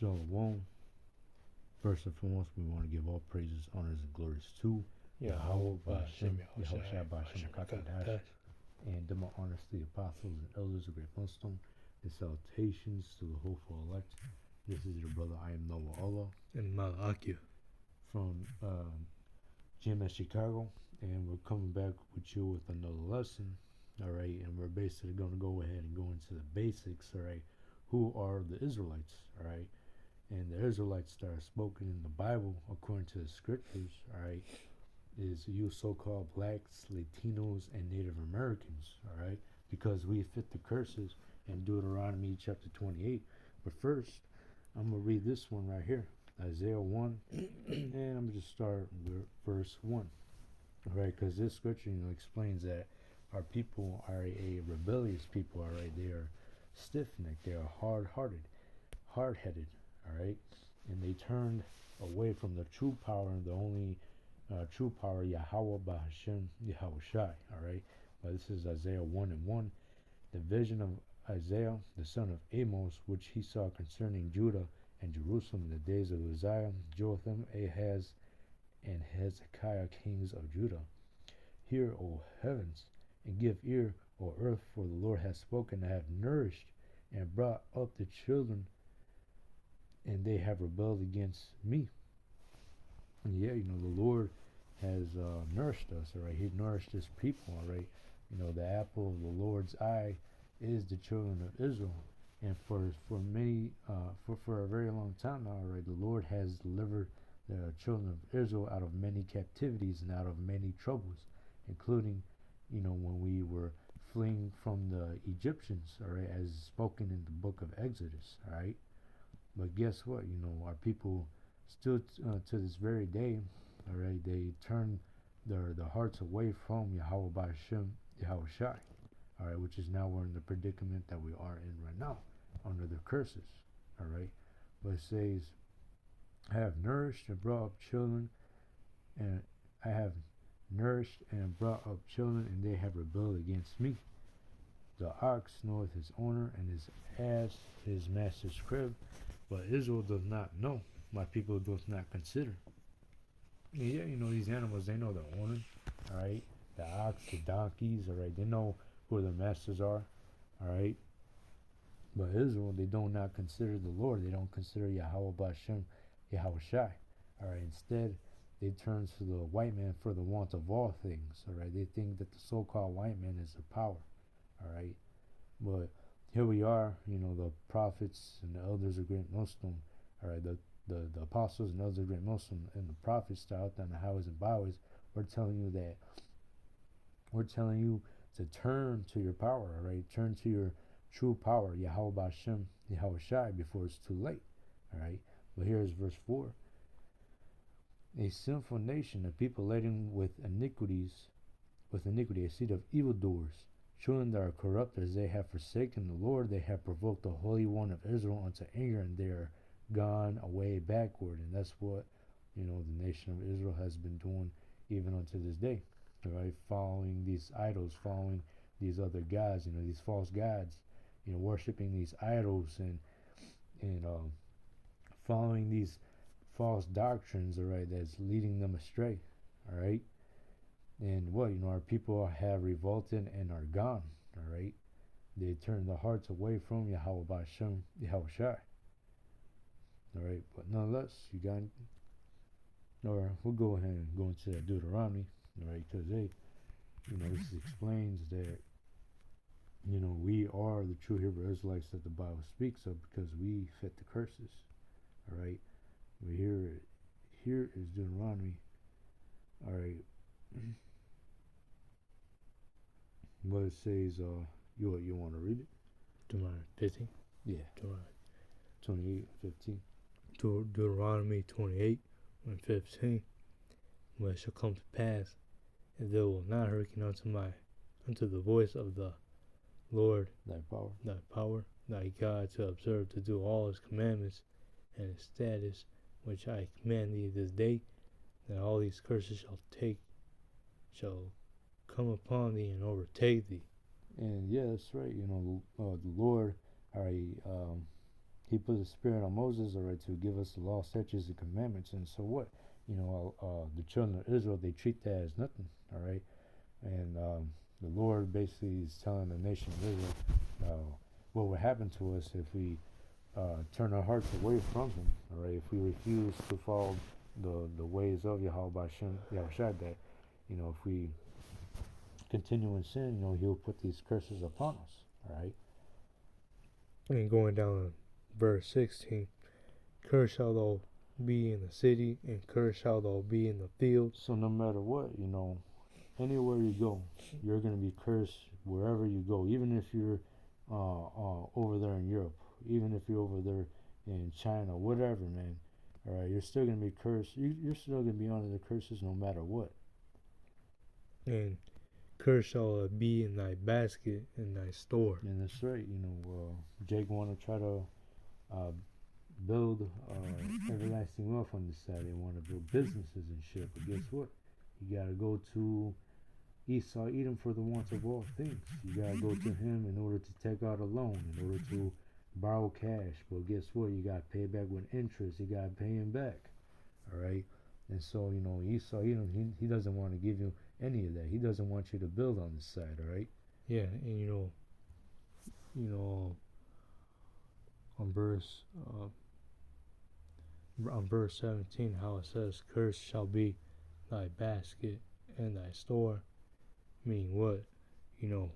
Shalom. First and foremost, we want to give all praises, honors, and glories to Yahweh Ba'Shem, Yahushua Ba'Shem Kakadash, and double honors to the apostles and elders of Great Millstone, and salutations to the hopeful elect. This is your brother, I am Noah Allah, and Malakia from GMS Chicago, and we're coming back with you with another lesson, alright, and we're basically going to go ahead and go into the basics, alright. Who are the Israelites, alright? And the Israelites that are spoken in the Bible, according to the scriptures, alright, is you so-called blacks, Latinos, and Native Americans, alright? Because we fit the curses in Deuteronomy chapter 28. But first, I'm going to read this one right here, Isaiah 1, and I'm going to just start with verse 1, alright? Because this scripture, explains that our people are a rebellious people, alright? They are stiff-necked, they are hard-headed, alright, and they turned away from the true power and the only true power, Yahweh Ba'Shem Yahushai, alright. But this is Isaiah 1 and 1. The vision of Isaiah, the son of Amos, which he saw concerning Judah and Jerusalem in the days of Uzziah, Jotham, Ahaz, and Hezekiah, kings of Judah. Hear, O heavens, and give ear, O earth, for the Lord has spoken. I have nourished and brought up the children, and they have rebelled against me. And yeah, the Lord has nourished us, all right. He nourished his people, all right. The apple of the Lord's eye is the children of Israel. And for a very long time now, all right, the Lord has delivered the children of Israel out of many captivities and out of many troubles, including, when we were fleeing from the Egyptians, all right, as spoken in the book of Exodus, all right. But guess what? Our people still to this very day, all right, they turn their hearts away from Yahweh Ba'Shem Yahushai, all right, which is now we're in the predicament that we are in right now, under the curses, all right. But it says, I have nourished and brought up children, and I have nourished and brought up children, and they have rebelled against me. The ox knoweth his owner, and his ass his master's crib, but Israel does not know. My people does not consider. Yeah, these animals, they know their owner, all right. The ox, the donkeys, all right, they know who their masters are, all right. But Israel, they do not consider the Lord. They don't consider Yahweh Ba'Shem Yahushai, all right. Instead, they turn to the white man for the want of all things, all right. They think that the so-called white man is the power, all right. But here we are, the prophets and the elders of Great Millstone, all right, the apostles and elders of Great Millstone and the prophets that are out there on the highways and byways, we're telling you to turn to your power, all right. Turn to your true power, Yahweh Ba'Shem Yahushai, before it's too late, all right. But here's verse 4. A sinful nation, a people laden with iniquity, a seed of evildoers, children that are corrupt, as they have forsaken the Lord, they have provoked the Holy One of Israel unto anger, and they are gone away backward. And that's what, the nation of Israel has been doing even unto this day, right? Following these idols, following these other gods, these false gods, worshiping these idols, and following these false doctrines, all right, that's leading them astray, all right. And what, our people have revolted and are gone, all right. They turn their hearts away from Yahweh Ba'Shem Yahushai, all right. But nonetheless, or we'll go ahead and go into Deuteronomy, all right, because this explains that, we are the true Hebrew Israelites that the Bible speaks of, because we fit the curses, all right. But here is Deuteronomy, all right. What it says, you want to read it? Deuteronomy 15. Yeah. Deuteronomy 28:15. Deuteronomy 28 and 15. When it shall come to pass, if they will not hearken unto the voice of the Lord thy power, thy God, to observe to do all his commandments and his statutes which I command thee this day, then all these curses shall come upon thee and overtake thee. And yeah, that's right. The Lord, all right, He put the spirit on Moses, all right, to give us the law, statutes, and commandments. And so what? The children of Israel, they treat that as nothing, all right. And the Lord basically is telling the nation of Israel what would happen to us if we turn our hearts away from Him, all right. If we refuse to follow the ways of Yahweh Yahushua, that if we continue in sin, He'll put these curses upon us, all right. And going down to verse 16, cursed shall thou be in the city, and cursed shall thou be in the field. So no matter what, anywhere you go, you're going to be cursed wherever you go, even if you're over there in Europe, even if you're over there in China, whatever, man. All right, you're still going to be cursed. You're still going to be under the curses no matter what. And cursed shall be in thy basket, in thy store. And that's right. Jake want to try to build everlasting wealth on this side. They want to build businesses and shit. But guess what? You got to go to Esau, Edom for the wants of all things. You got to go to him in order to take out a loan, in order to borrow cash. But guess what? You got to pay back with interest. You got to pay him back. All right? And so, Esau, Edom, he doesn't want to give you any of that. He doesn't want you to build on this side, all right? Yeah, and on verse 17, how it says, cursed shall be thy basket and thy store, meaning what? In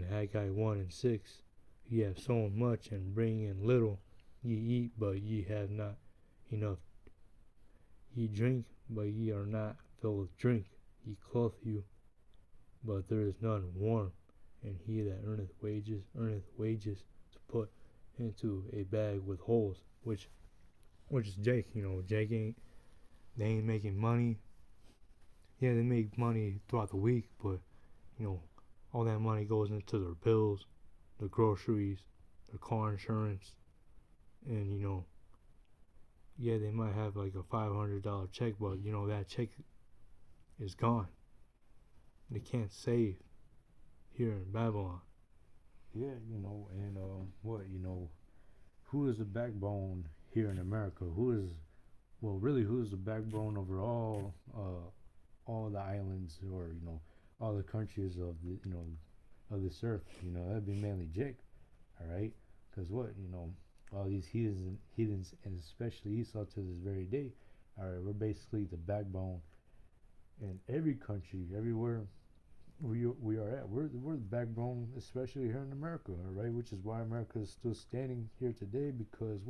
Haggai 1 and 6, ye have sown much and bring in little, ye eat, but ye have not enough. Ye drink, but ye are not filled with drink. Ye clothe you, but there is none warm. And he that earneth wages to put into a bag with holes, which is Jake. Jake they ain't making money. Yeah, they make money throughout the week, but all that money goes into their bills, their groceries, their car insurance, and yeah, they might have like a $500 check, but that check is gone. They can't save here in Babylon. Yeah, who is the backbone here in America? Who's the backbone over all the islands, or all the countries of the of this earth? That'd be mainly Jake, all right? Because all these heathens, and especially Esau to this very day, all right, we're basically the backbone in every country, everywhere we are at. We're the backbone, especially here in America, all right? Which is why America is still standing here today, because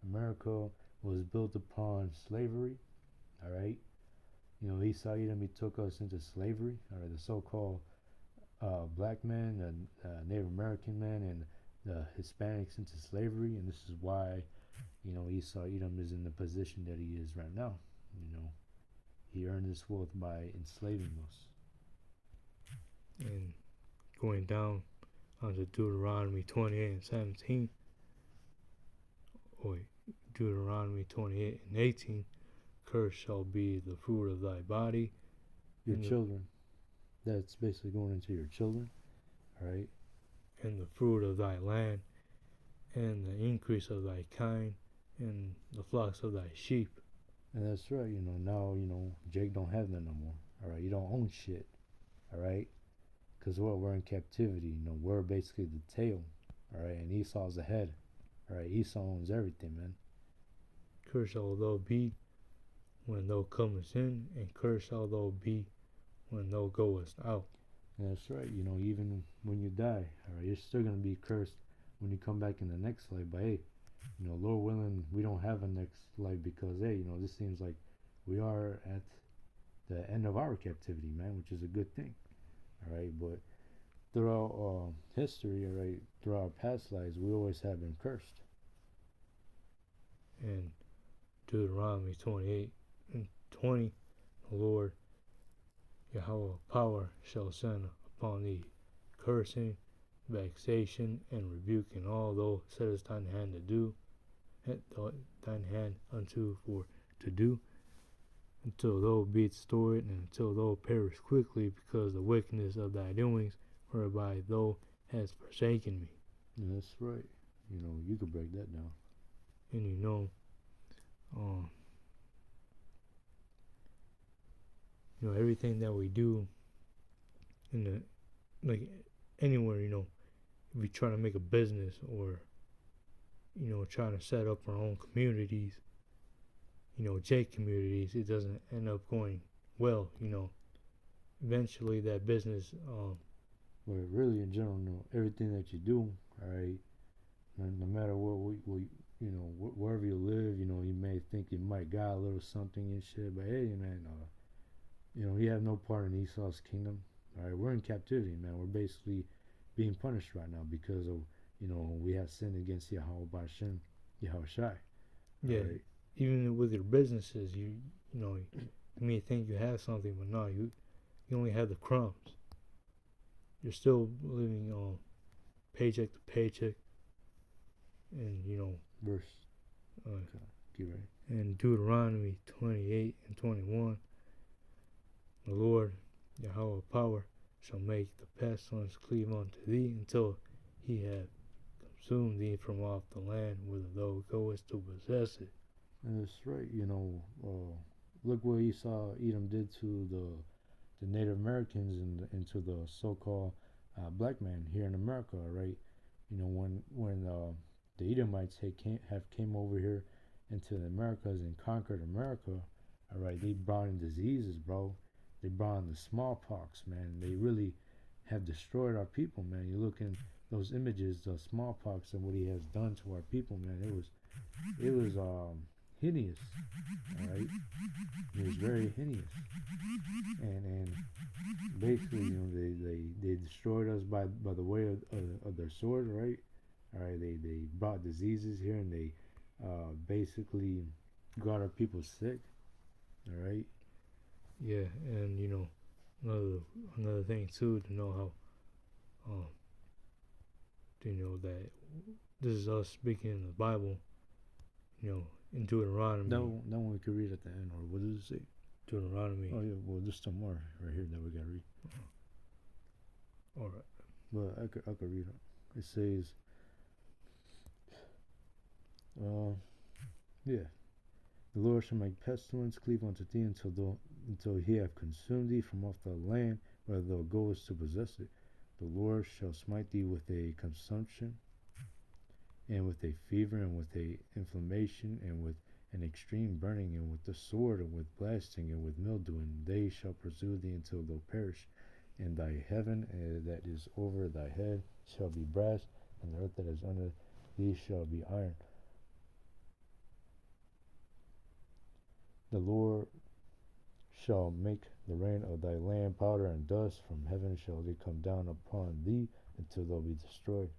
America was built upon slavery, all right? Esau, Edom, he took us into slavery, all right? The so-called black men and Native American men and the Hispanics into slavery, and this is why Esau, Edom is in the position that he is right now. He earned his wealth by enslaving us. And going down onto Deuteronomy 28 and 17, Deuteronomy 28 and 18, cursed shall be the fruit of thy body. Your children. That's basically going into your children, all right? And the fruit of thy land, and the increase of thy kind, and the flocks of thy sheep. And that's right, now, Jake don't have that no more, all right? You don't own shit, all right? Because we're in captivity, we're basically the tail, all right? And Esau's the head, all right? Esau owns everything, man. Cursed shall thou be when thou comest in, and cursed shall thou be when thou goest out. And that's right, even when you die, all right, you're still going to be cursed when you come back in the next life. But hey, Lord willing, we don't have a next life, because hey, this seems like we are at the end of our captivity, man, which is a good thing, all right? But throughout history, all right, throughout our past lives, we always have been cursed. And Deuteronomy 28 and 20, the Lord Yahweh power shall send upon thee cursing, vexation, and rebuke, and all thou settest thine hand to do, thine hand unto for to do, until thou be destroyed, and until thou perish quickly, because of the wickedness of thy doings, whereby thou hast forsaken me. Yeah, that's right. you could break that down. And everything that we do in the like anywhere, if we try to make a business or trying to set up our own communities, J communities, it doesn't end up going well. Eventually that business. But really, in general, everything that you do, all right, no matter wherever you live, you may think you might got a little something and shit, but hey, man, you have no part in Esau's kingdom. All right, we're in captivity, man. We're basically being punished right now because of we have sinned against Yahweh Bashem, Yahushai. Yeah, right? Even with your businesses, you may think you have something, but no, you only have the crumbs. You're still living on paycheck to paycheck, and verse. Okay, keep right. And Deuteronomy 28 and 21, the Lord Yahweh power shall make the pestilence cleave unto thee until he have consumed thee from off the land whither thou goest to possess it. And that's right. Look what Edom did to the Native Americans and to the so-called black man here in America, right? When the Edomites came over here into the Americas and conquered America, all right, they brought in diseases, bro. They brought in the smallpox, man. They really have destroyed our people, man. You look in those images, the smallpox and what he has done to our people, man. It was hideous, all right. It was very hideous, and basically, they destroyed us by the way of their sword, right? All right, they brought diseases here, and they basically got our people sick, all right. Yeah, and another thing too, to know how that this is us speaking in the Bible, in Deuteronomy. That one we could read at the end, or what does it say? Deuteronomy. Oh yeah, well there's some more right here that we gotta read. All right. But I could read it. It says, yeah, the Lord shall make pestilence cleave unto thee until he have consumed thee from off the land where thou goest to possess it. The Lord shall smite thee with a consumption, and with a fever, and with a inflammation, and with an extreme burning, and with the sword, and with blasting, and with mildew, and they shall pursue thee until thou perish. And thy heaven that is over thy head shall be brass, and the earth that is under thee shall be iron. The Lord shall make the rain of thy land powder and dust, from heaven shall they come down upon thee until thou be destroyed.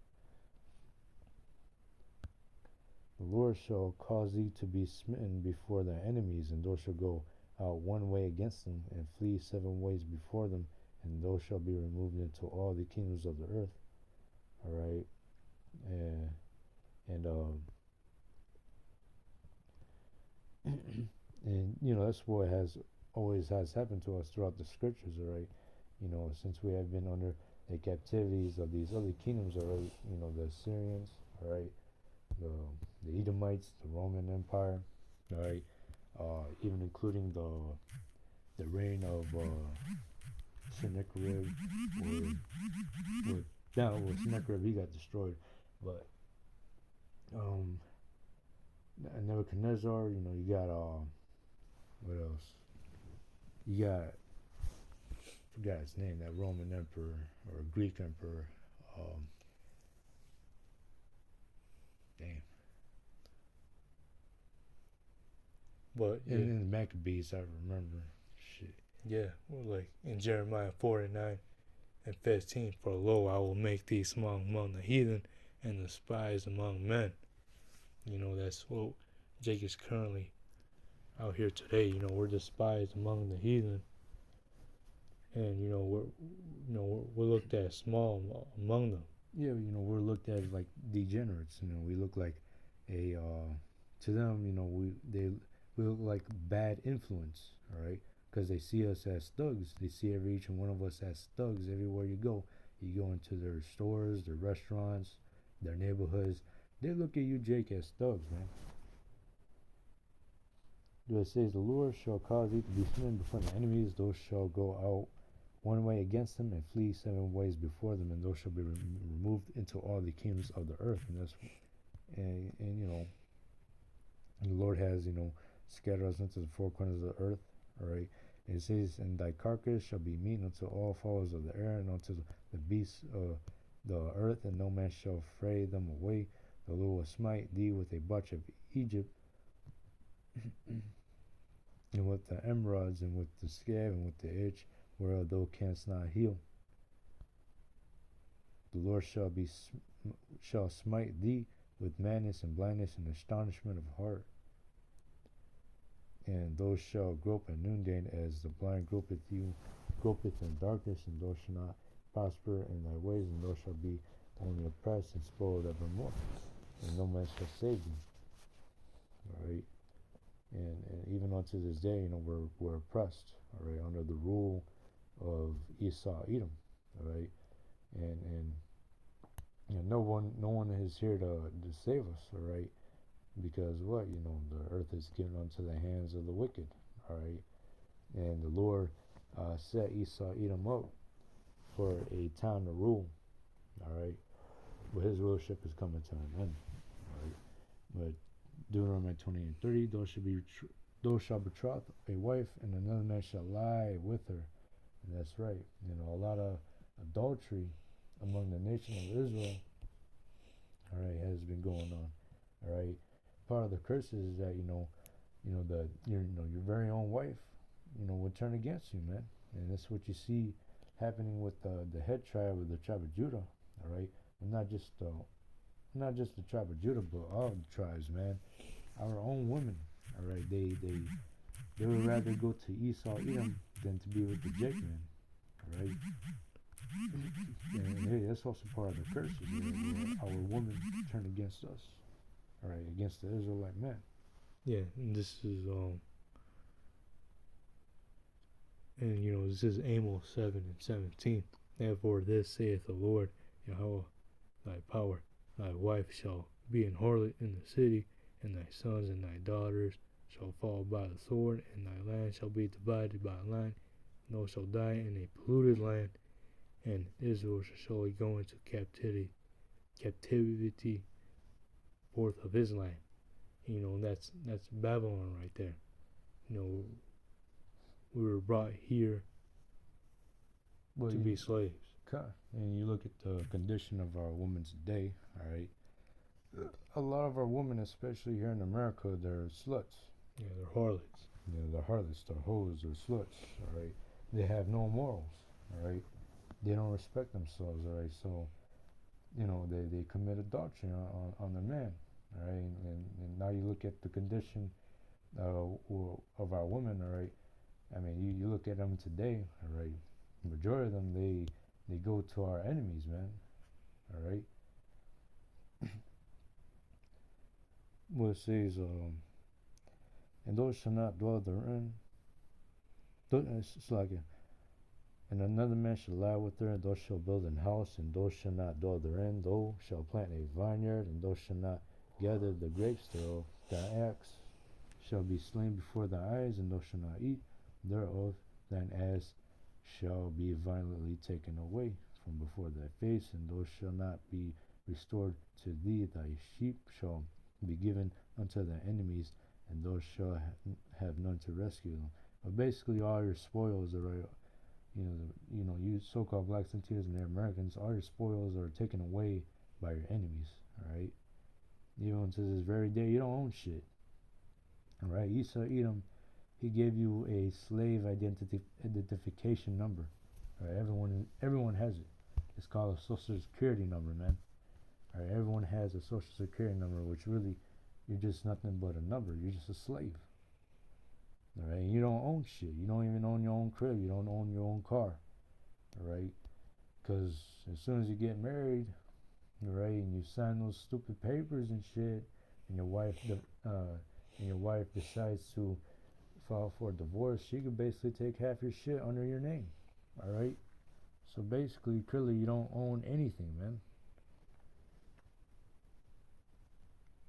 The Lord shall cause thee to be smitten before thy enemies, and thou shalt go out one way against them, and flee 7 ways before them, and thou shalt be removed into all the kingdoms of the earth. All right, and that's what always has happened to us throughout the scriptures. All right, since we have been under the captivities of these other kingdoms. All right, the Assyrians. All right, the Edomites, the Roman Empire. All right, even including the reign of Sennacherib, Sennacherib, he got destroyed, but Nebuchadnezzar, you got what else? You got, I forgot his name, that Roman emperor or Greek emperor. Damn. But yeah. In the Maccabees, I remember. Shit. Yeah, well, like in Jeremiah 4:9 and 15, for lo, I will make thee small among the heathen and despised among men. That's what Jake is currently out here today. We're despised among the heathen, and we're looked at small among them. Yeah, we're looked at as like degenerates. We look like a to them, we look like bad influence. All right, because they see us as thugs. They see each one of us as thugs everywhere you go. You go into their stores, their restaurants, their neighborhoods. They look at you, Jake, as thugs, man. It says, the Lord shall cause thee to be smitten before the enemies. Those shall go out one way against them and flee 7 ways before them, and those shall be removed into all the kingdoms of the earth. And that's, and you know, the Lord has, you know, scattered us into the 4 corners of the earth. All right. And it says, and thy carcass shall be meat unto all fowls of the air and unto the beasts of the earth, and no man shall fray them away. The Lord will smite thee with a botch of Egypt, and with the emerods, and with the scab, and with the itch, whereof thou canst not heal. The Lord shall smite thee with madness and blindness and astonishment of heart. And thou shalt grope at noonday, as the blind gropeth in darkness, and thou shalt not prosper in thy ways, and thou shalt be only oppressed and spoiled evermore, and no man shall save thee. All right. And even unto this day, you know, we're oppressed, all right, under the rule of Esau, Edom, all right, and you know, no one is here to save us, all right, because what, you know, the earth is given unto the hands of the wicked, all right, and the Lord set Esau, Edom up for a time to rule, all right, but his rulership is coming to an end, all right, but Deuteronomy 28:30, thou shalt betroth a wife, and another man shall lie with her. And that's right. You know, a lot of adultery among the nation of Israel, all right, has been going on. All right. Part of the curses is that, your very own wife, you know, would turn against you, man. And that's what you see happening with the head tribe of the tribe of Judah, all right. And not just the tribe of Judah, but all the tribes, man. Our own women, all right, they would rather go to Esau, Edom, than to be with the Jacob, all right. And hey, that's also part of the curses, where our women turn against us, all right, against the Israelite men. Yeah, and this is and you know, this is Amos 7:17. Therefore, this saith the Lord Yahweh, thy power, thy wife shall be an harlot in the city, and thy sons and thy daughters shall fall by the sword, and thy land shall be divided by a line, and thou shalt die in a polluted land, and Israel shall surely go into captivity forth of his land. You know, that's Babylon right there. You know, we were brought here to be slaves. And you look at the condition of our women today, all right. A lot of our women, especially here in America, they're sluts. Yeah, they're harlots. Yeah, they're harlots, they're hoes, they're sluts, all right. They have no morals, all right. They don't respect themselves, all right. So, you know, they commit adultery on the man, all right. And now you look at the condition of our women, all right. I mean, you look at them today, all right. The majority of them, they go to our enemies, man, all right. Well, it says, and those shall not dwell therein. It's like, and another man shall lie with her, and thou shalt build an house, and thou shalt not dwell therein. Thou shalt plant a vineyard, and thou shalt not gather the grapes thereof. Thy axe shall be slain before thy eyes, and thou shalt not eat thereof. Thine ass shall be violently taken away from before thy face, and thou shalt not be restored to thee. Thy sheep shall be given unto thy enemies, and thou shalt have none to rescue them. But basically, all your spoils are, you so-called blacks and tears and the Americans, all your spoils are taken away by your enemies. All right, even to this very day, you don't own shit. All right, Esau Edom, he gave you a slave identification number. All right, everyone has it. It's called a social security number, man. All right, everyone has a social security number, which really, you're just nothing but a number. You're just a slave. All right, you don't own shit. You don't even own your own crib. You don't own your own car. All right, because as soon as you get married, all right, and you sign those stupid papers and shit, and your wife decides to file for a divorce, she could basically take half your shit under your name. All right, so basically, clearly, you don't own anything, man.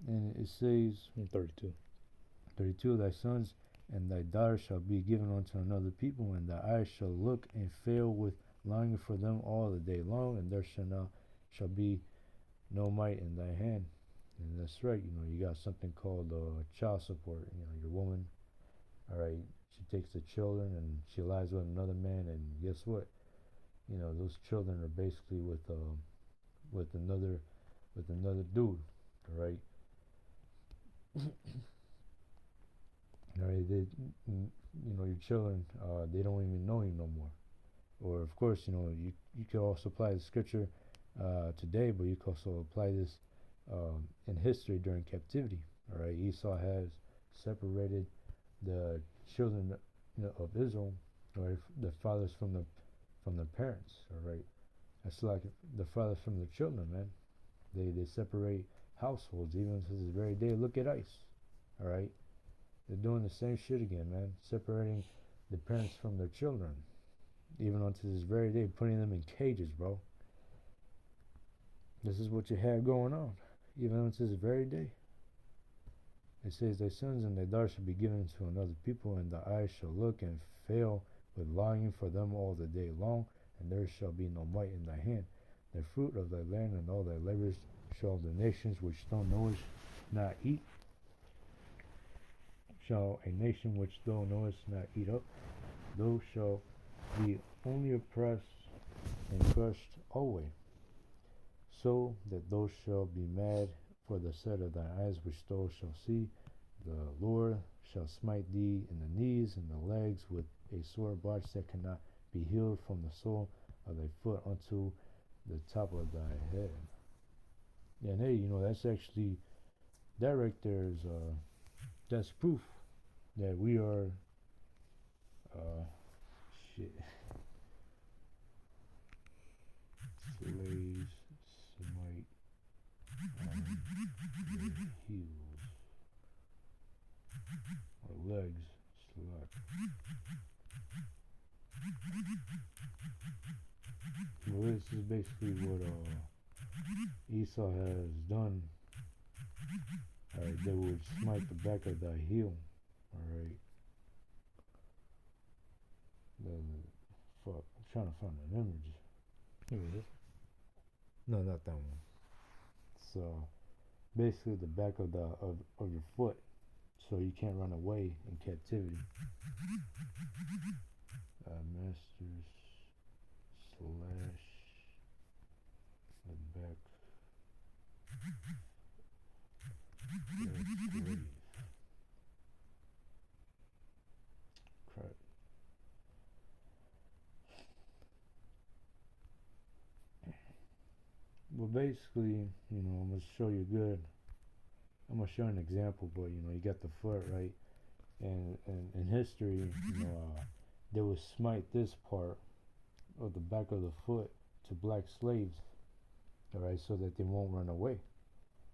And it says 32 thy sons and thy daughters shall be given unto another people, and thy eyes shall look and fail with longing for them all the day long, and there shall be no might in thy hand. And that's right, you got something called child support. Your woman, all right, she takes the children and she lies with another man, and guess what? Those children are basically with another dude, all right. All right, your children, they don't even know you no more. Or of course, you could also apply the scripture today, but you could also apply this in history during captivity. All right, Esau has separated the children of Israel, or the fathers from the parents. All right, that's like the fathers from the children, man. They separate households even to this very day. Look at ICE. All right, they're doing the same shit again, man. Separating the parents from their children, even unto this very day, putting them in cages, bro. This is what you have going on, even unto this very day. It says, thy sons and thy daughters shall be given to another people, and thy eyes shall look and fail with longing for them all the day long, and there shall be no might in thy hand. The fruit of thy land and all thy labors shall the nations which thou knowest not eat. Shall a nation which thou knowest not eat up? Thou shalt be only oppressed and crushed always, so that thou shalt be mad for the sight of thy eyes which thou shalt see. The Lord shall smite thee in the knees and the legs with a sore botch that cannot be healed from the sole of thy foot unto the top of thy head. And hey, that's actually, that right there is that's proof that we are shit slaves smite on their heels or legs slut. Well, this is basically what Esau has done. Alright, they would smite the back of thy heel. Alright. Fuck, I'm trying to find an image. Here it is. No, not that one. So basically the back of your foot, so you can't run away in captivity. Masters slash the back. Crap. Well, basically, I'm gonna show you good. I'm gonna show an example, but you got the foot right, and in history, they would smite this part of the back of the foot to black slaves, all right, so that they won't run away,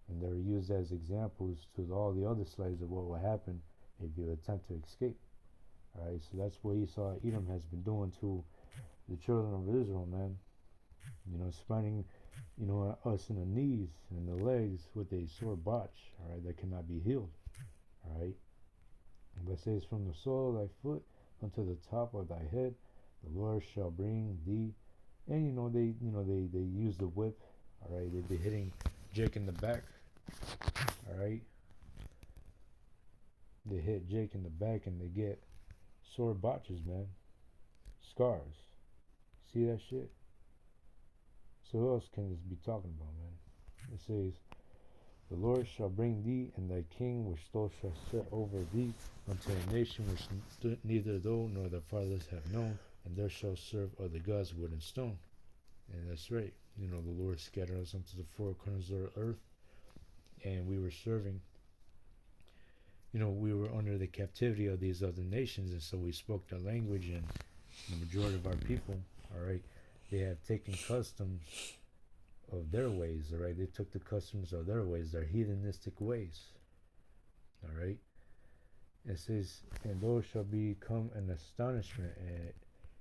and they're used as examples to all the other slaves of what will happen if you attempt to escape. All right, so that's what Esau Edom has been doing to the children of Israel, man. Smiting, us in the knees and the legs with a sore botch, all right, that cannot be healed, all right. But it says, from the sole of thy foot unto the top of thy head, the Lord shall bring thee. And they use the whip, all right. They'd be hitting Jake in the back, all right. They hit Jake in the back and they get sore botches, man, scars. See that shit? So who else can this be talking about, man? It says, the Lord shall bring thee and thy king which thou shalt set over thee unto a nation which neither thou nor thy fathers have known, and there shall serve other gods wood and stone. And that's right. The Lord scattered us unto the four corners of the earth, and we were serving. We were under the captivity of these other nations, and so we spoke their language, and the majority of our people, all right, they have taken customs of their ways, all right. They took the customs of their ways, their heathenistic ways, all right. It says, and those shall become an astonishment,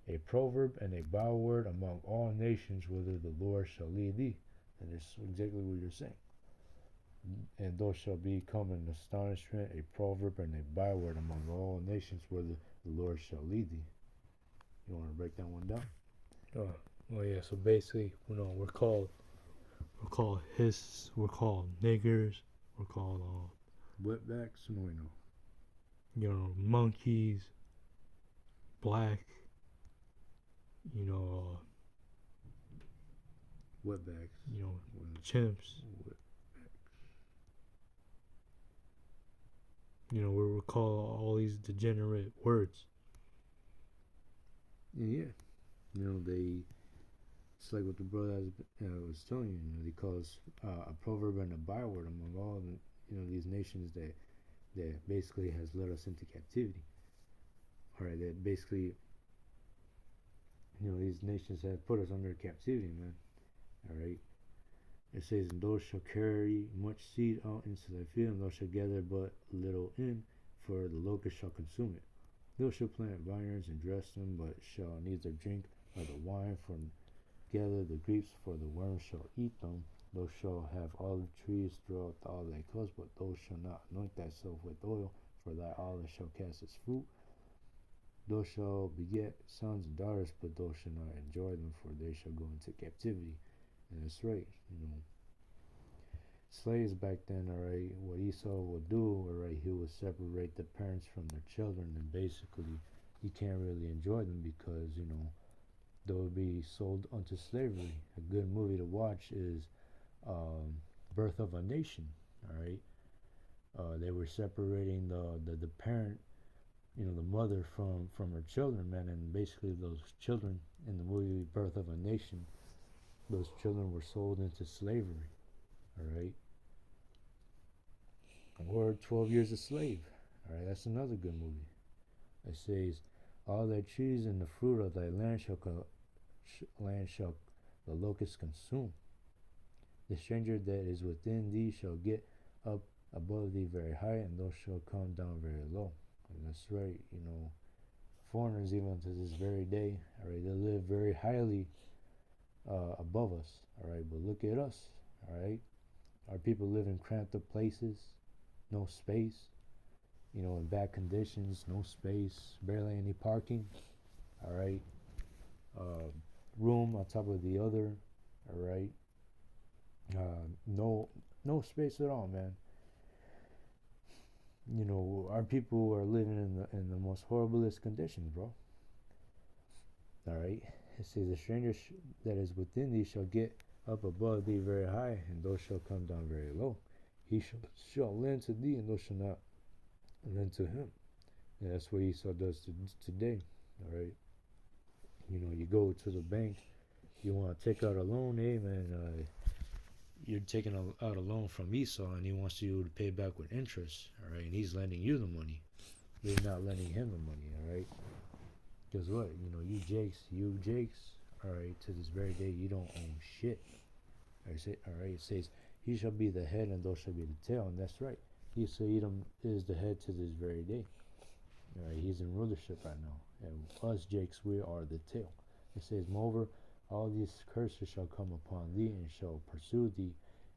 a proverb and a byword among all nations, whither the Lord shall lead thee. And that's exactly what you're saying. and those shall become an astonishment, a proverb, and a byword among all nations, where the Lord shall lead thee. You want to break that one down? Well, yeah. So basically, we're called niggers, we're called wetbacks, no, monkeys, black, wetbacks, chimps. We're called all these degenerate words. Yeah. It's like what the brother was telling you. They call us a proverb and a byword among all these nations that basically has led us into captivity. All right, that basically these nations have put us under captivity, man. All right. It says, and those shall carry much seed out into the field, and those shall gather but little in, for the locust shall consume it. Those shall plant vineyards and dress them, but shall neither drink of the wine, for gather the grapes, for the worms shall eat them. Those shall have olive trees throughout all thy coast, but those shall not anoint thyself with oil, for thy olive shall cast its fruit. Those shall beget sons and daughters, but those shall not enjoy them, for they shall go into captivity. And that's right, slaves back then, alright, what Esau would do, alright, he would separate the parents from their children, and basically you can't really enjoy them because, they would be sold unto slavery. A good movie to watch is Birth of a Nation, alright. They were separating the parent, the mother from her children, man, and basically those children in the movie Birth of a Nation, those children were sold into slavery, alright, or 12 Years a Slave, alright. That's another good movie. It says, all thy trees and the fruit of thy land shall the locust consume. The stranger that is within thee shall get up above thee very high, and those shall come down very low. And that's right, foreigners even to this very day, alright, they live very highly above us, alright, but look at us, alright. Our people live in cramped up places, no space, in bad conditions, no space, barely any parking, alright, room on top of the other, alright, no space at all, man. Our people are living in the most horriblest conditions, bro. Alright, it says, the stranger that is within thee shall get up above thee very high, and those shall come down very low. He shall lend to thee, and those shall not lend to him. And that's what Esau does today, alright. You go to the bank, you want to take out a loan, hey man, you're taking out a loan from Esau, and he wants you to pay back with interest, alright, and he's lending you the money, but you're not lending him the money, alright. Guess what, you Jakes, alright, to this very day, you don't own shit, alright. It says, he shall be the head, and those shall be the tail, and that's right, Esau Edom is the head to this very day, alright, he's in rulership right now, and us Jakes, we are the tail. It says, moreover, all these curses shall come upon thee, and shall pursue thee,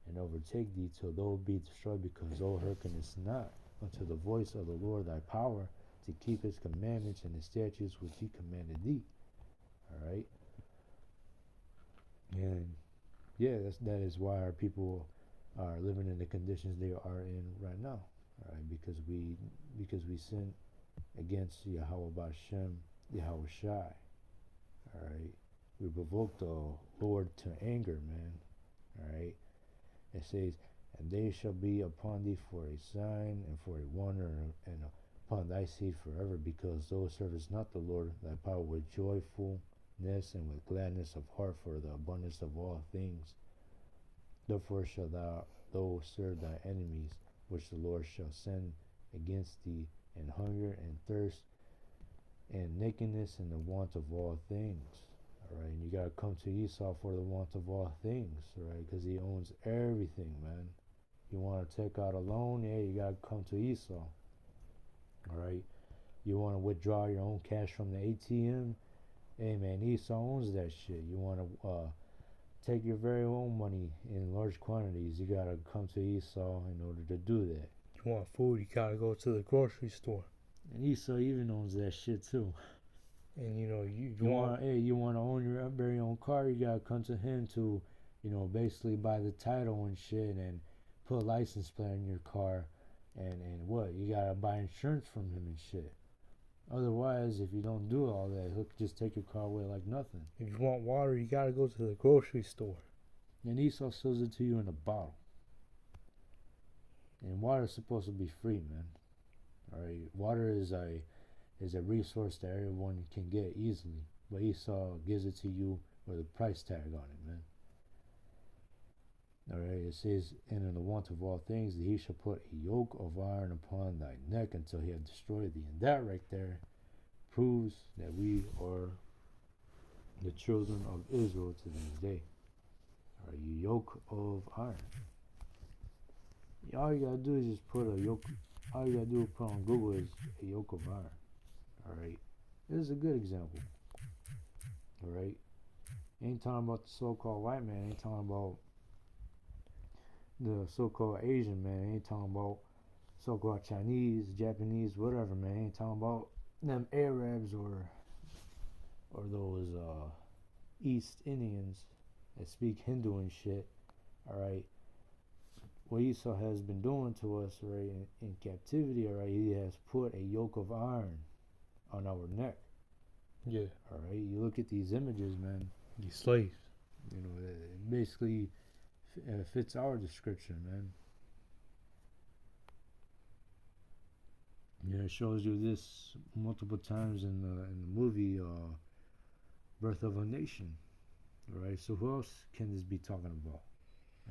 and overtake thee, till thou be destroyed, because thou hearkenest not unto the voice of the Lord thy power, to keep his commandments and his statutes which he commanded thee. Alright? And yeah, that is why our people are living in the conditions they are in right now. Alright, because we sin against Yahweh Bashem, Yahweh Shai. Alright. We provoke the Lord to anger, man. Alright. It says, and they shall be upon thee for a sign and for a wonder, and upon thy seed forever, because thou servest not the Lord thy power with joyfulness and with gladness of heart for the abundance of all things. Therefore shalt thou serve thy enemies, which the Lord shall send against thee, and hunger and thirst, and nakedness and the want of all things. Alright, and you gotta come to Esau for the want of all things, alright, because he owns everything, man. You want to take out a loan, yeah, you gotta come to Esau. Alright, you want to withdraw your own cash from the ATM, hey man, Esau owns that shit. You want to take your very own money in large quantities. You gotta come to Esau in order to do that. You want food, you gotta go to the grocery store. And Esau even owns that shit too. And you want to own your very own car, you gotta come to him to, basically buy the title and shit and put a license plate on your car, and what, you gotta buy insurance from him and shit. Otherwise, if you don't do all that, he'll just take your car away like nothing. If you want water, you gotta go to the grocery store. And Esau sells it to you in a bottle. And water is supposed to be free, man. Alright, water is a resource that everyone can get easily, but Esau gives it to you with a price tag on it, man. Alright, it says, and in the want of all things, that he shall put a yoke of iron upon thy neck until he have destroyed thee. And that right there proves that we are the children of Israel to this day. Alright, you yoke of iron. All you gotta do is just put a yoke. All you gotta do put on Google is a yoke of iron. Alright, this is a good example. Alright, ain't talking about the so-called white man. Ain't talking about the so-called Asian man. Ain't talking about so-called Chinese, Japanese, whatever, man. Ain't talking about them Arabs or those East Indians that speak Hindu and shit. Alright, what Esau has been doing to us, right, in captivity, alright, he has put a yoke of iron on our neck. Yeah. Alright, you look at these images, man. These slaves. It basically fits our description, man. It shows you this multiple times in the movie Birth of a Nation. Alright, so who else can this be talking about?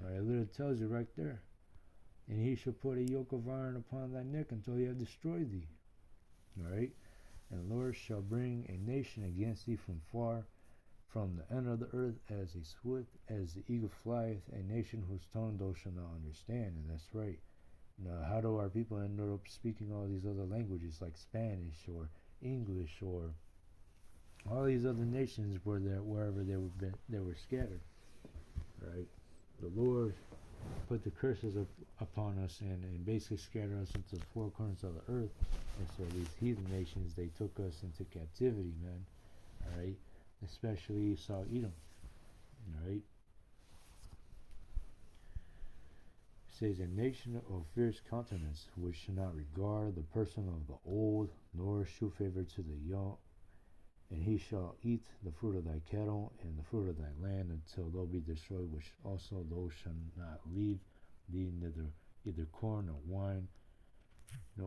Alright, it literally tells you right there. And he shall put a yoke of iron upon thy neck until he have destroyed thee. Alright? And the Lord shall bring a nation against thee from far, from the end of the earth, as a swift as the eagle flieth, a nation whose tongue thou shalt not understand. And that's right. Now, how do our people end up speaking all these other languages like Spanish or English or all these other nations wherever they were scattered? Right? The Lord put the curses upon us and basically scattered us into the four corners of the earth. And so these heathen nations, they took us into captivity, man. Alright? Especially Esau, Edom. Alright? It says, a nation of fierce countenance, which shall not regard the person of the old, nor shew favor to the young. And he shall eat the fruit of thy cattle and the fruit of thy land until thou be destroyed, which also thou shalt not leave thee either corn or wine,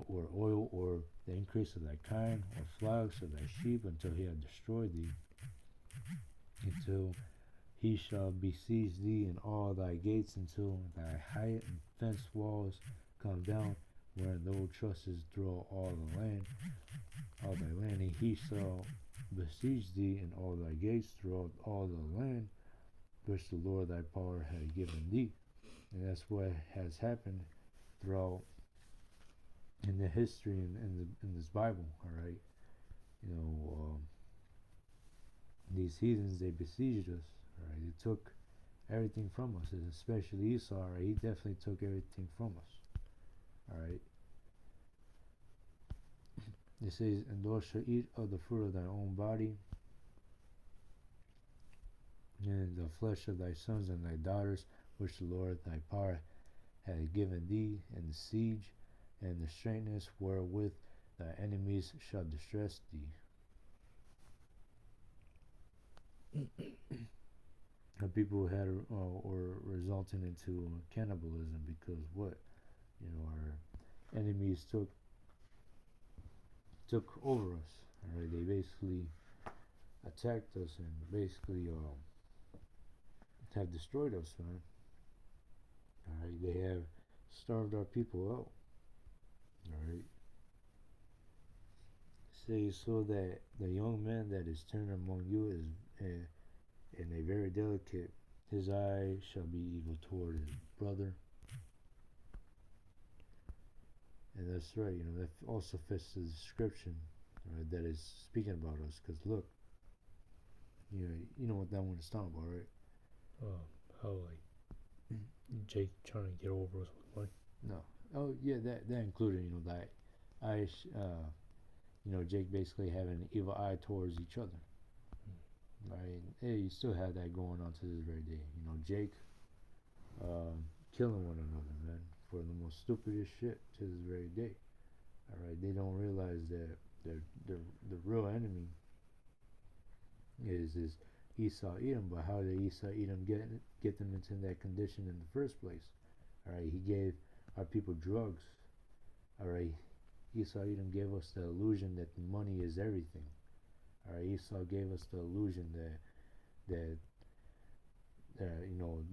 or oil, or the increase of thy kind, or flocks of thy sheep, until he have destroyed thee, until he shall besiege thee in all thy gates, until thy height and fenced walls come down, wherein thou trustest throughout all thy land, and he shall besiege thee in all thy gates throughout all the land which the Lord thy power had given thee. And that's what has happened throughout in the history in this Bible. All right, these heathens, they besieged us. All right, they took everything from us, especially Esau. All right, he definitely took everything from us. All right. It says, and thou shalt eat of the fruit of thy own body, and the flesh of thy sons and thy daughters, which the Lord thy power hath given thee, in the siege, and the straitness wherewith thy enemies shall distress thee. People had or resulting into cannibalism because what? Our enemies took over us. All right, they basically attacked us and basically have destroyed us, man. All right, they have starved our people out. All right. Say so that the young man that is turned among you is and a very delicate, his eye shall be evil toward his brother. And that's right, that also fits the description that is speaking about us. Because look, you know what that one is talking about, right? how like Jake trying to get over us with money. No. Oh yeah, that included, that I Jake basically having an evil eye towards each other. Right? Yeah, you still have that going on to this very day. Jake killing one another, man, for the most stupidest shit to this very day. All right, they don't realize that the real enemy is Esau Edom. But how did Esau Edom get them into that condition in the first place? All right, he gave our people drugs. All right, Esau Edom gave us the illusion that money is everything. All right, Esau gave us the illusion that that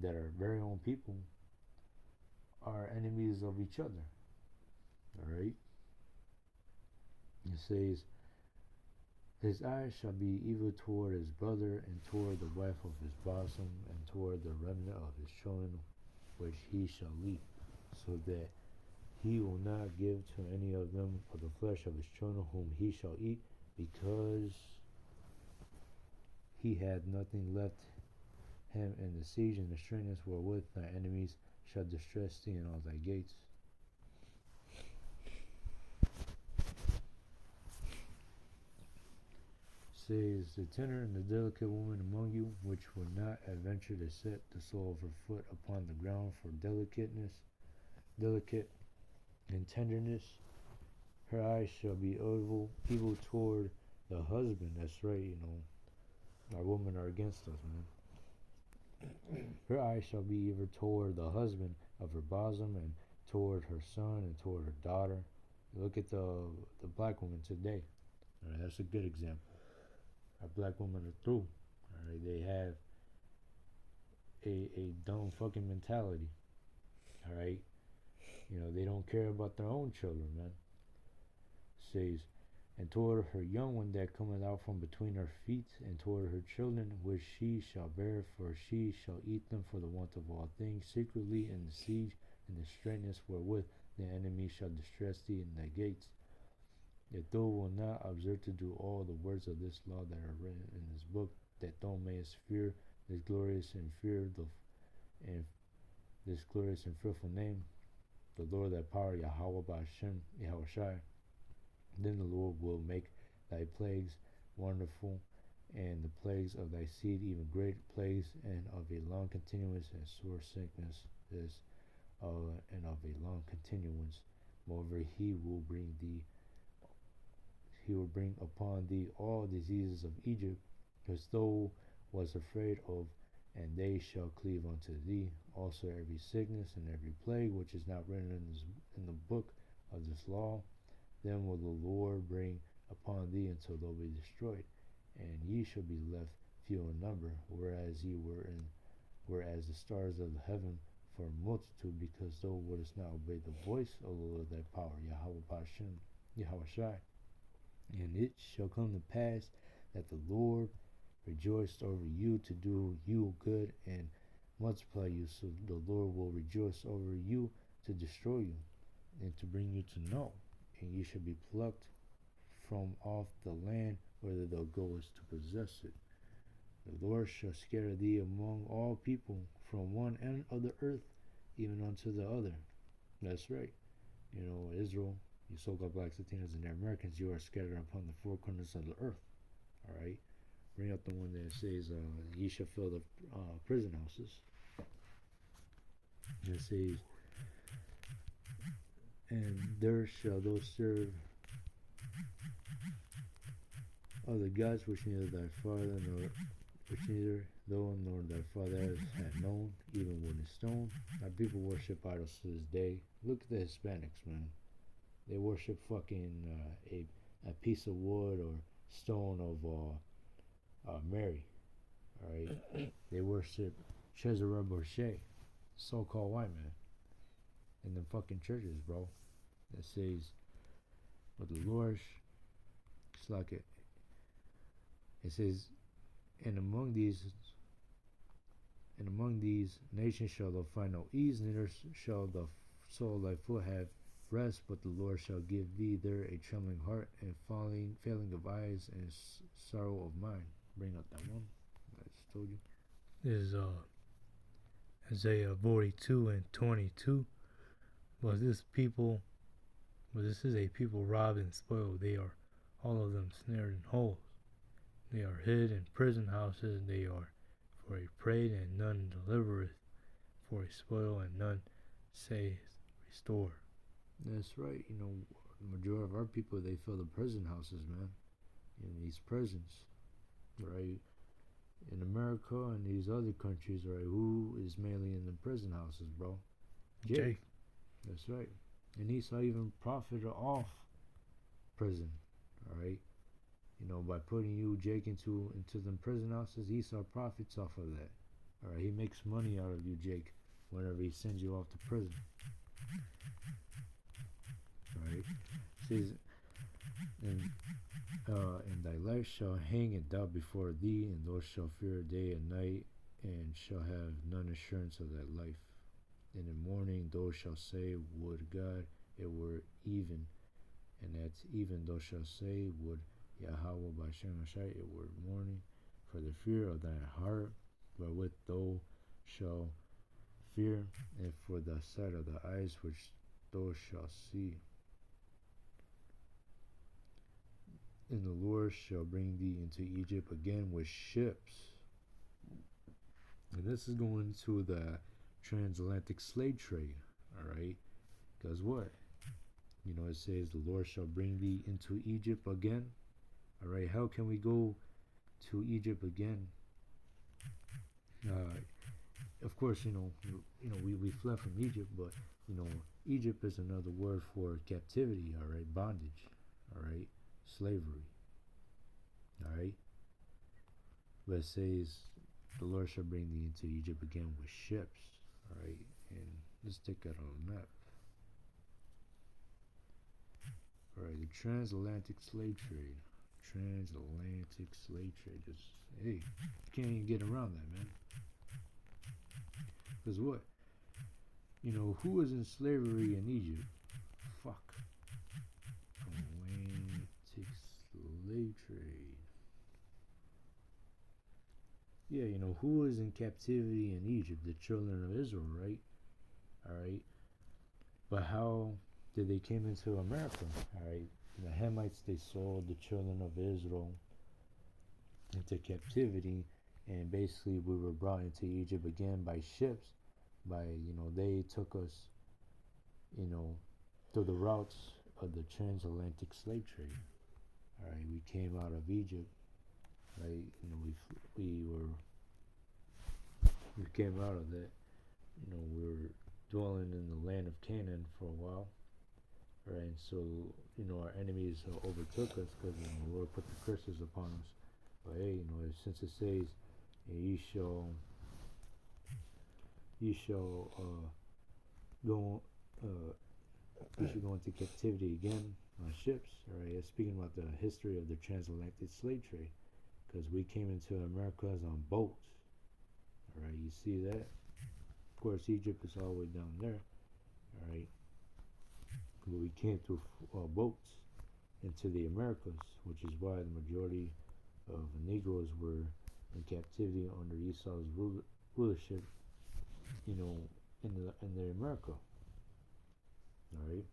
our very own people are enemies of each other. All right. It says, his eyes shall be evil toward his brother, and toward the wife of his bosom, and toward the remnant of his children, which he shall leave, so that he will not give to any of them of the flesh of his children whom he shall eat, because he had nothing left him in the siege and the straitness wherewith thy enemies shall distress thee in all thy gates. Says, the tender and the delicate woman among you, which will not adventure to set the sole of her foot upon the ground for delicate and tenderness, her eyes shall be evil toward the husband. That's right, our women are against us, man. Her eyes shall be evil toward the husband of her bosom, and toward her son, and toward her daughter. Look at the black woman today. All right, that's a good example. Our black women are through. All right, they have a dumb fucking mentality. All right, they don't care about their own children, man. Says, and toward her young one that cometh out from between her feet, and toward her children which she shall bear, for she shall eat them for the want of all things, secretly in the siege and the straitness wherewith the enemy shall distress thee in thy gates. That thou wilt not observe to do all the words of this law that are written in this book, that thou mayest fear this glorious and fearful name, the Lord thy power, Yahweh Ba'Shem, Yahushai. Then the Lord will make thy plagues wonderful, and the plagues of thy seed even great plagues, and of a long continuance, and sore sickness and of a long continuance. Moreover, he will bring upon thee all diseases of Egypt, which thou was afraid of, and they shall cleave unto thee. Also every sickness and every plague which is not written in the book of this law, then will the Lord bring upon thee until thou be destroyed, and ye shall be left few in number, whereas whereas the stars of heaven for multitude, because thou wouldest not obey the voice of the Lord thy power, Yahweh Ba'Shem, Yahushai. And it shall come to pass that the Lord rejoiced over you to do you good and multiply you, so the Lord will rejoice over you to destroy you and to bring you to naught, and you shall be plucked from off the land whither thou goest to possess it. The Lord shall scatter thee among all people from one end of the earth even unto the other. That's right. Israel, you so-called blacks, Latinos, and Americans, you are scattered upon the four corners of the earth. All right. Bring up the one that says, ye shall fill the prison houses. It says, and there shall thou serve other gods which neither thy father which neither thou nor thy father had known, even wood and stone. Our people worship idols to this day. Look at the Hispanics, man. They worship fucking a piece of wood or stone of Mary. All right. They worship Cesare Borgia, so-called white man, in the fucking churches, bro. That says, but the Lord, it's like it says, and among these nations shall thou find no ease, neither shall the soul of thy foot have rest, but the Lord shall give thee there a trembling heart, and failing of eyes, and sorrow of mind. Bring up that one I just told you. Is Isaiah 42 and 22. But this is a people robbed and spoiled. They are all of them snared in holes. They are hid in prison houses. They are for a prey, and none delivereth, for a spoil, and none saith restore. That's right. The majority of our people, they fill the prison houses, man. In these prisons, right? In America and these other countries, right? Who is mainly in the prison houses, bro? Jake. That's right. And Esau even profited off prison, all right? By putting you, Jake, into them prison houses, Esau profits off of that. All right, he makes money out of you, Jake, whenever he sends you off to prison. All right, says, and thy life shall hang in doubt before thee, and thou shalt fear day and night, and shall have none assurance of thy life. In the morning thou shalt say, would God it were even, and at even thou shalt say, would Yahweh by Shem Hashai it were morning, for the fear of thine heart, wherewith thou shalt fear, and for the sight of the eyes which thou shalt see. And the Lord shall bring thee into Egypt again with ships. And this is going to the transatlantic slave trade, all right? Because what? It says the Lord shall bring thee into Egypt again. All right, how can we go to Egypt again? Of course, we fled from Egypt, but Egypt is another word for captivity. All right, bondage. All right, slavery. All right, but it says the Lord shall bring thee into Egypt again with ships. All right, and let's take that on a map. All right, the transatlantic slave trade. Transatlantic slave trade. Just, hey, you can't even get around that, man. Because what? Who was in slavery in Egypt? Fuck. Atlantic slave trade. Yeah, who was in captivity in Egypt? The children of Israel, right? Alright. But how did they came into America? Alright. The Hamites, they sold the children of Israel into captivity, and basically we were brought into Egypt again by ships. They took us, through the routes of the transatlantic slave trade. All right, we came out of Egypt, right? We came out of that. We were dwelling in the land of Canaan for a while, right? And so, our enemies overtook us because the Lord put the curses upon us. But hey, since it says, ye shall go you should go into captivity again on ships. All right, it's speaking about the history of the transatlantic slave trade, because we came into Americas on boats. All right, you see that? Of course, Egypt is all the way down there. All right, but we came through boats into the Americas, which is why the majority of Negroes were in captivity under Esau's rulership, in the America. All right.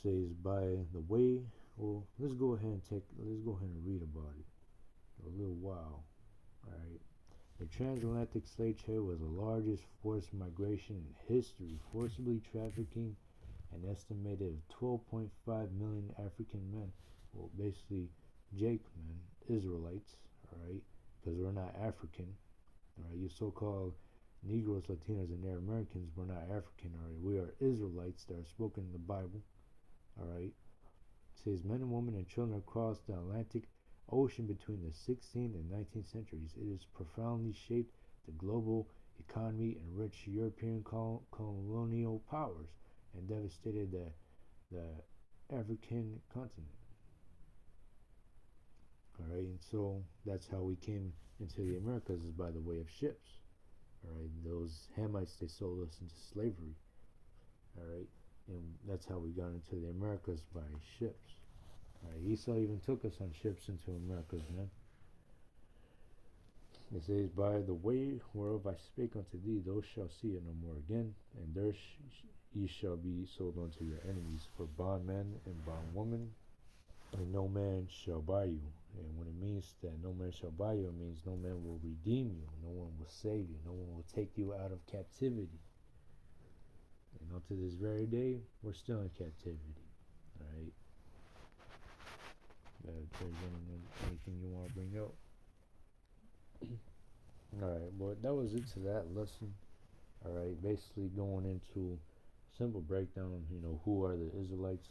Says by the way. Well, let's go ahead and read about it a little while. All right. The transatlantic slave trade was the largest forced migration in history, forcibly trafficking an estimated 12.5 million African men. Well, basically, Jake, man, Israelites. All right, because we're not African. All right, you so-called Negroes, Latinos, and Native Americans, we're not African. All right, we are Israelites that are spoken in the Bible. All right, it says men and women and children across the Atlantic Ocean between the 16th and 19th centuries. It has profoundly shaped the global economy and rich European colonial powers and devastated the African continent. All right, and so that's how we came into the Americas, is by the way of ships. All right, those Hamites, they sold us into slavery. All right, and that's how we got into the Americas, by ships. All right, Esau even took us on ships into Americas, man. It says, by the way whereof I spake unto thee, thou shalt see it no more again, and there ye shall be sold unto your enemies for bondmen and bondwomen, and no man shall buy you. And when it means that no man shall buy you, it means no man will redeem you, no one will save you, no one will take you out of captivity. And unto this very day, we're still in captivity. Alright? If there's anything you want to bring up. Alright, but that was it to that lesson. Alright, basically going into simple breakdown, who are the Israelites.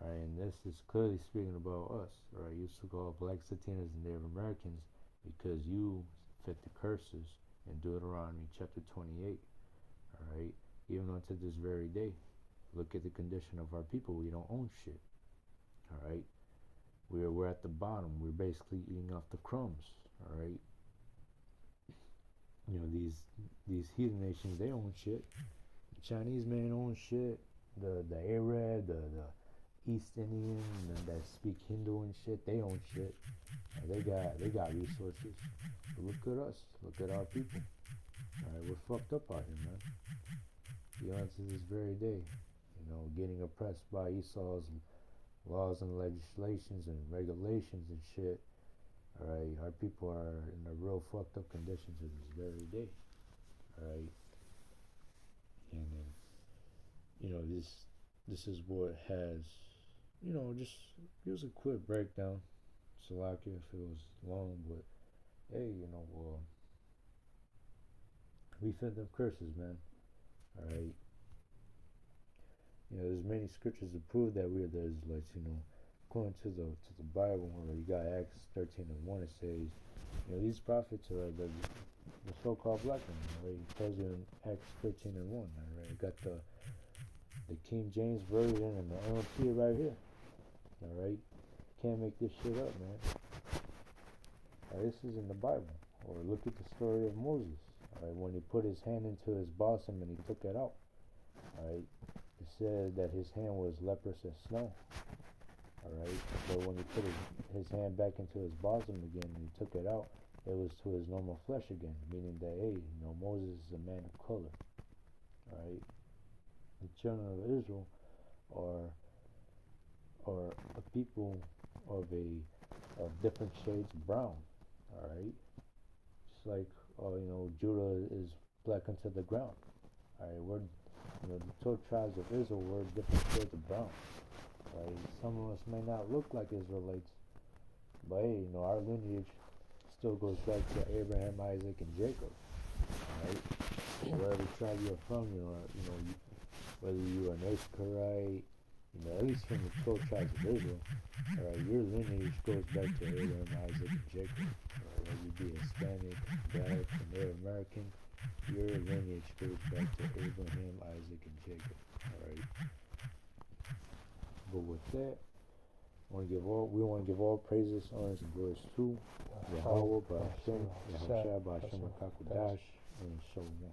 Alright, and this is clearly speaking about us. Alright, you used to call blacks, Latinos, and Native Americans because you fit the curses in Deuteronomy chapter 28. Alright, even unto this very day. Look at the condition of our people. We don't own shit. Alright, we're at the bottom. We're basically eating off the crumbs. Alright, these heathen nations, they own shit. The Chinese man owns shit. The Arab, the East Indian that speak Hindu and shit, they own shit. They got resources. But look at us. Look at our people. Alright, we're fucked up out here, man. Beyond to this very day, getting oppressed by Esau's laws and legislations and regulations and shit. Alright, our people are in a real fucked up condition to this very day. Alright, and this is what has, just gives a quick breakdown. Salakia if it was long, but hey, we fit them curses, man. Alright, there's many scriptures to prove that we are the Israelites. According to the Bible, where you got Acts 13:1, it says, these prophets are the so-called black men. Right? It tells you in Acts 13:1. Alright, you got the King James version and the NLT right here. Alright, can't make this shit up, man. This is in the Bible. Or look at the story of Moses. Alright, when he put his hand into his bosom and he took it out. Alright, it said that his hand was leprous as snow. Alright, but when he put his hand back into his bosom again and he took it out, it was to his normal flesh again, meaning that, hey, Moses is a man of color. Alright, the children of Israel are a people of different shades of brown. Alright, just like Judah is black unto the ground. Alright, we're the 12 tribes of Israel were different shades of brown. Right? Some of us may not look like Israelites, but hey, our lineage still goes back to Abraham, Isaac, and Jacob. Right? Wherever tribe you're from, whether you're an Issacharite, at least from the 12 tribes of Israel, alright, your lineage goes back to Abraham, Isaac, and Jacob. Right? Whether you be Hispanic, Black, or Native American, your lineage goes back to Abraham, Isaac, and Jacob. Alright. But with that, we want to give all praises, honors, and glories to Yahweh, Ba'ashem, Yahushua, Ba'ashem, HaKakodash, and Shalom.